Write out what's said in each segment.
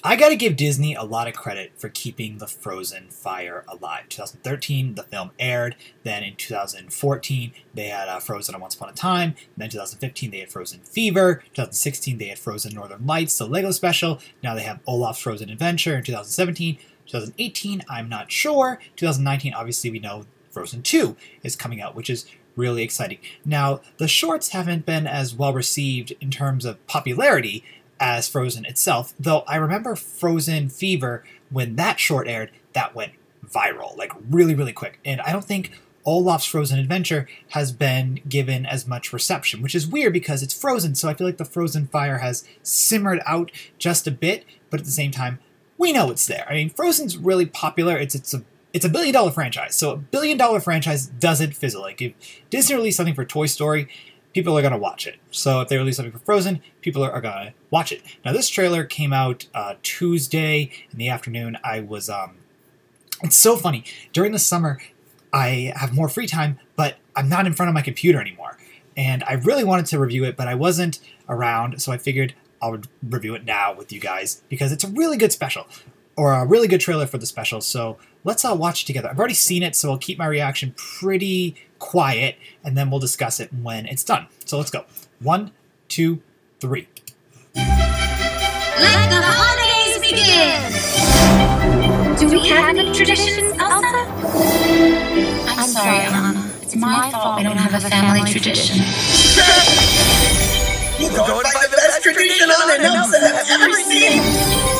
I gotta give Disney a lot of credit for keeping the Frozen fire alive. 2013, the film aired. Then in 2014, they had Frozen Once Upon a Time. Then 2015, they had Frozen Fever. 2016, they had Frozen Northern Lights, the Lego special. Now they have Olaf's Frozen Adventure in 2017. 2018, I'm not sure. 2019, obviously, we know Frozen 2 is coming out, which is really exciting. Now, the shorts haven't been as well received in terms of popularity as Frozen itself, though I remember Frozen Fever, when that short aired, that went viral, like really, really quick. And I don't think Olaf's Frozen Adventure has been given as much reception, which is weird because it's Frozen, so I feel like the Frozen fire has simmered out just a bit, but at the same time, we know it's there. I mean, Frozen's really popular. It's a $1 billion franchise, so $1 billion franchise doesn't fizzle. Like, if Disney released something for Toy Story, people are going to watch it. So if they release something for Frozen, people are going to watch it. Now, this trailer came out Tuesday in the afternoon. It's so funny. During the summer, I have more free time, but I'm not in front of my computer anymore. And I really wanted to review it, but I wasn't around, so I figured I would review it now with you guys because it's a really good special, or a really good trailer for the special. So let's watch it together. I've already seen it, so I'll keep my reaction pretty quiet, and then we'll discuss it when it's done. So let's go. 1, 2, 3. Let the holidays begin! Do we have any traditions, Elsa? I'm sorry, Anna. It's my fault we don't have a family tradition. You're going by the best tradition Anna and Elsa have ever seen!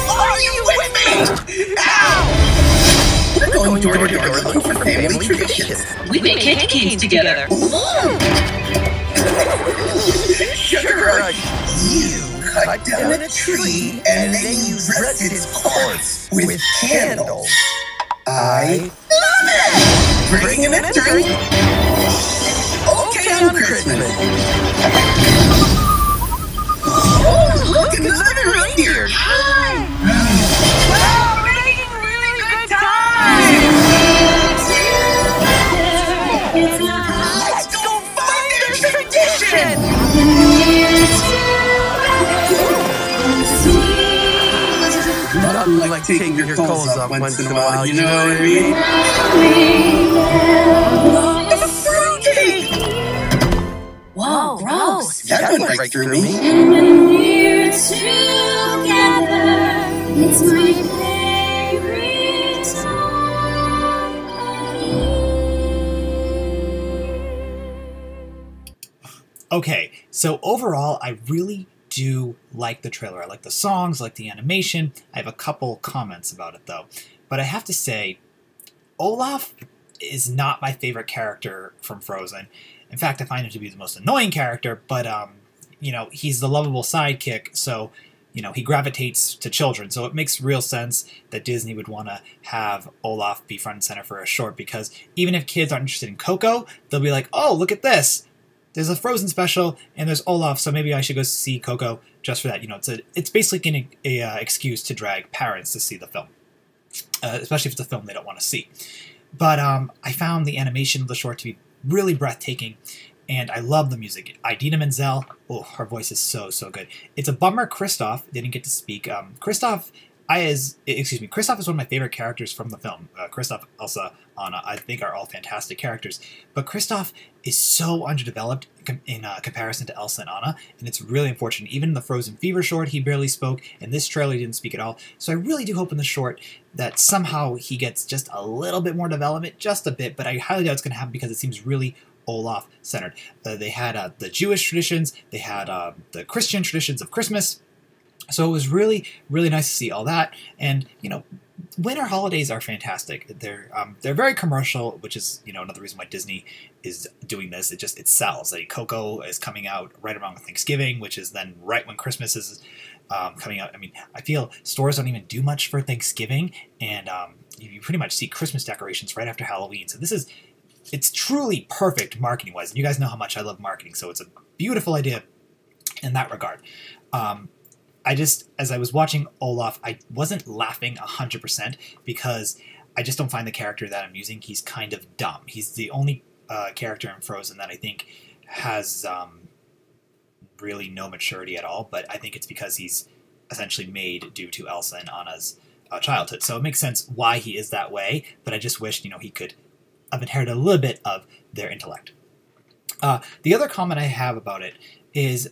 Are you with me? Ow! We're going door to door looking for family traditions. We make candy canes together. Sugar Rush, you cut down a tree and then you dress its corpse with candles. I love it! Bringing it through. Okay on Christmas. Oh, look, another reindeer. Hi! Wow, we're making really good time! Let's go find their tradition! Nothing like taking your clothes off once in a while, you know what I mean? A fruitcake! Whoa, gross. That went right through me. And when we're together, it's my favorite time of year. Okay, so overall, I really do like the trailer. I like the songs, I like the animation. I have a couple comments about it, though. But I have to say, Olaf is not my favorite character from Frozen. In fact, I find him to be the most annoying character, but, you know, he's the lovable sidekick, so, you know, he gravitates to children. So it makes real sense that Disney would want to have Olaf be front and center for a short, because even if kids aren't interested in Coco, they'll be like, oh, look at this. There's a Frozen special, and there's Olaf, so maybe I should go see Coco just for that. You know, it's basically an excuse to drag parents to see the film, especially if it's a film they don't want to see. But I found the animation of the short to be really breathtaking, and I love the music. Idina Menzel, oh, her voice is so, so good. It's a bummer Kristoff didn't get to speak. Kristoff is one of my favorite characters from the film. Kristoff, Elsa, Anna, I think are all fantastic characters. But Kristoff is so underdeveloped in comparison to Elsa and Anna, and it's really unfortunate. Even in the Frozen Fever short, he barely spoke. In this trailer, he didn't speak at all. So I really do hope in the short that somehow he gets just a little bit more development, just a bit, but I highly doubt it's going to happen because it seems really Olaf-centered. They had the Jewish traditions, they had the Christian traditions of Christmas, so it was really, really nice to see all that. And, you know, winter holidays are fantastic. They're very commercial, which is, you know, another reason why Disney is doing this. It sells. Like, Coco is coming out right around Thanksgiving, which is then right when Christmas is coming out. I mean, I feel stores don't even do much for Thanksgiving, and you pretty much see Christmas decorations right after Halloween. So it's truly perfect marketing-wise. And you guys know how much I love marketing, so it's a beautiful idea in that regard. As I was watching Olaf, I wasn't laughing 100% because I just don't find the character that I'm using. He's kind of dumb. He's the only character in Frozen that I think has really no maturity at all, but I think it's because he's essentially made due to Elsa and Anna's childhood. So it makes sense why he is that way, but I just wish, he could have inherited a little bit of their intellect. The other comment I have about it is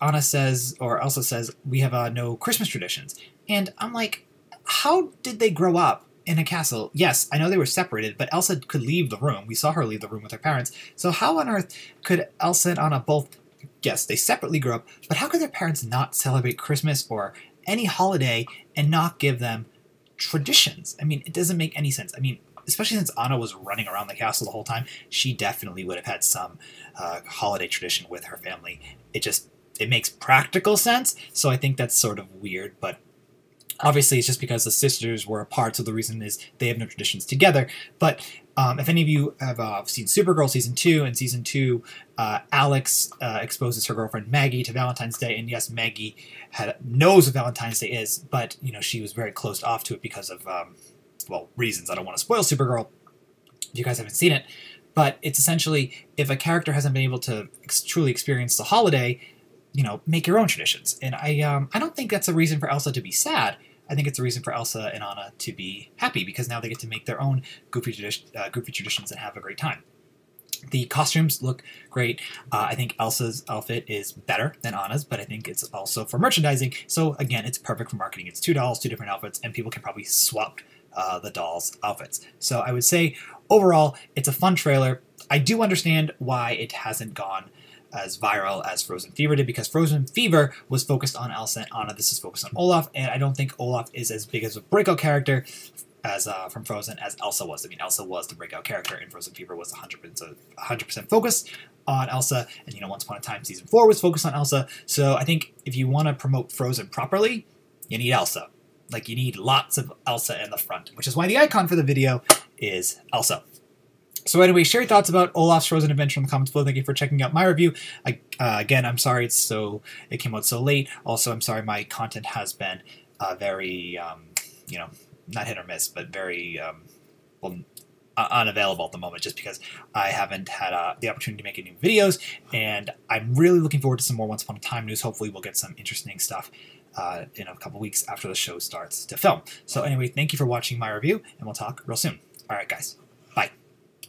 Anna says, or Elsa says, we have no Christmas traditions. And I'm like, how did they grow up in a castle? Yes, I know they were separated, but Elsa could leave the room. We saw her leave the room with her parents. So how on earth could Elsa and Anna both, yes, they separately grew up, but how could their parents not celebrate Christmas or any holiday and not give them traditions? I mean, it doesn't make any sense. I mean, especially since Anna was running around the castle the whole time, she definitely would have had some holiday tradition with her family. It makes practical sense, so I think that's sort of weird, but obviously it's just because the sisters were apart, so the reason is they have no traditions together. But if any of you have seen Supergirl Season 2, in Season 2, Alex exposes her girlfriend Maggie to Valentine's Day, and yes, Maggie knows what Valentine's Day is, but she was very closed off to it because of, reasons. I don't want to spoil Supergirl if you guys haven't seen it, but it's essentially, if a character hasn't been able to truly experience the holiday, make your own traditions. And I don't think that's a reason for Elsa to be sad. I think it's a reason for Elsa and Anna to be happy, because now they get to make their own goofy traditions and have a great time. The costumes look great. I think Elsa's outfit is better than Anna's, but I think it's also for merchandising. So again, it's perfect for marketing. It's 2 dolls, 2 different outfits, and people can probably swap the dolls' outfits. So I would say overall, it's a fun trailer. I do understand why it hasn't gone as viral as Frozen Fever did, because Frozen Fever was focused on Elsa and Anna. This is focused on Olaf, and I don't think Olaf is as big as a breakout character as from Frozen as Elsa was. I mean, Elsa was the breakout character, and Frozen Fever was 100% focused on Elsa, and Once Upon a Time Season 4 was focused on Elsa. So I think if you want to promote Frozen properly, you need Elsa. Like, you need lots of Elsa in the front, which is why the icon for the video is Elsa. So anyway, share your thoughts about Olaf's Frozen Adventure in the comments below. Thank you for checking out my review. Again, I'm sorry it came out so late. Also, I'm sorry my content has been very, not hit or miss, but very, unavailable at the moment, just because I haven't had the opportunity to make any new videos, and I'm really looking forward to some more Once Upon a Time news. Hopefully we'll get some interesting stuff in a couple weeks after the show starts to film. So anyway, thank you for watching my review, and we'll talk real soon. All right, guys.